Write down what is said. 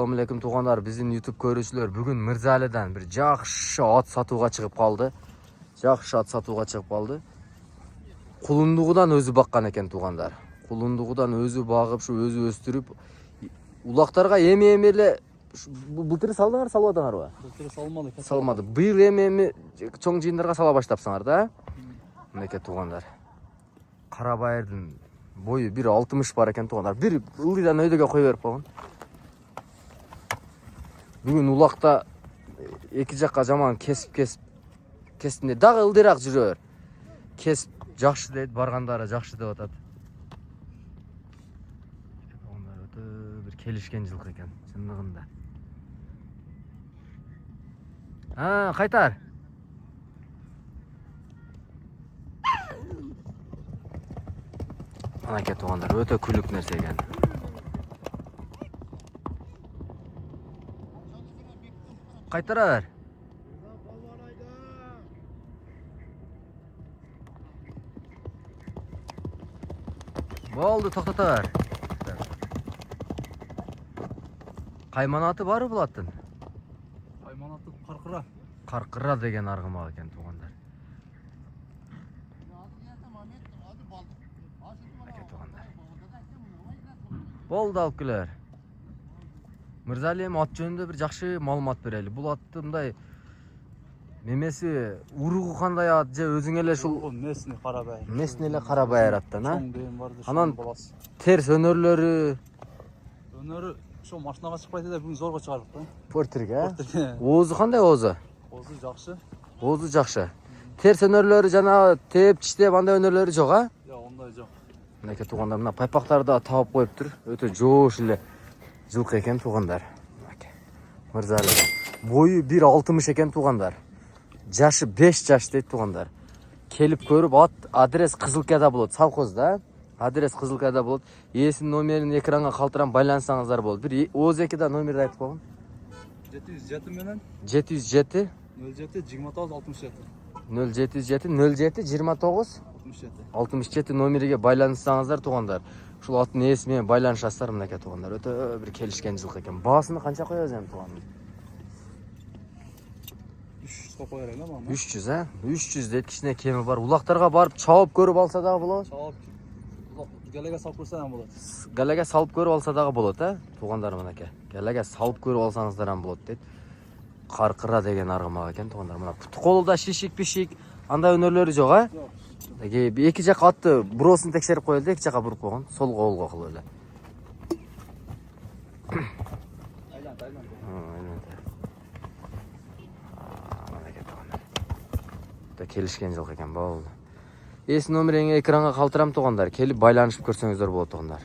Assalamu alaykum tuğanlar, bizim YouTube көрүүчүлөр бүгүн Мырзалидан bir жакшы ат сатууга чыгып калды. Жакшы ат сатууга чыгып калды. Кулундугудан өзү баккан экен туғандар. Кулундугудан өзү багып, шу өзү өстүрүп, улактарга эми эле былтыр салдыңар, салбадыңарбы? Былтыр салмады. Салмады. Быйыл эми чоң жыйындарга сала баштапсыңар да? Мынакей туғандар. Карабайырдын бою 1.60 бар экен туғандар. Bir ылдыйдан өйдөгө кой берип койгон. Бүгүн улакта эки жакка жаман кесип дагы ылдыйраак жүрөр. Кесип жакшы дейт, баргандары жакшы деп атат. Туғандар өтө бир келишкен жылкы экен, чындыгында. Кайтар. Анакей туғандар, өтө күлүк нерсе экен. Кайтара бер. Болду, токтото бер. Кайманаты бары бул аттын? Кайманаты Каркыра. Каркыра деген аргымак экен туғандар. Болду, алып келер. Мырзали эми ат жөнүндө бир жакшы маалымат берели. Бул атты мындай немеси уругу кандай ат же өзүң эле ушул Местный Карабайыр. Местный эле Карабайыр аттан, Чоң дейм барды. Анан терс өнөрлөрү ошо машинага чыкпайт эле бүгүн зорго чыгардык да. Портерге. Оозу кандай оозу? Оозу жакшы. Оозу жакшы. Терс өнөрлөрү жана тээп чиштеп андай өнөрлөрү жок, а? Жок, ондай жок. Мынакей туғандар, мына пайпактарды да таап коюптур. Өтө жоош эле жылкы экен туғандар. Мырзали. Бою 1.60 экен туғандар. Жашы 5 жаш дейт туғандар. Келип көрүп, ат адрес Кызылкада болот, совхозда. Адрес Кызылкада болот. Ээсинин номерин экранга калтырам, байлансаңыздар болот. Бир ОЗКда номерди айтып койгон. 707 менен 707 07 29 67. 077 07 29 67 номериге байланышсаңыздар туғандар. Ушул аттын ээси менен байланышасыздар мынакей туғандар. Өтө бир келишкен жылкы экен. Баасыны канча коебуз эми туган? 300 коер эле мага. 300, а? 300 дейт, кичине кеми бар. Улактарга барып чабып көрүп алса дагы болот. Чабып галеге салып көрсө дагы болот. Галеге салып көрүп алса дагы болот, а? Туғандар мынакей. Галеге салып көрүп алсаңыздар ham болот дейт. Каркыра деген аргымак экен туғандар. Мына пут колунда шишик-пишик андай өнөрлөрү жок, а? Жок. Эки жака атты броосун текшерип коелу, эки жака буруп койгон, сол колго кылып эле. Айлант. Келишкен жылкы экен, болду. Эс номериңи экранга калтырам туғандар, келип байланышып көрсөңүздөр болот туғандар.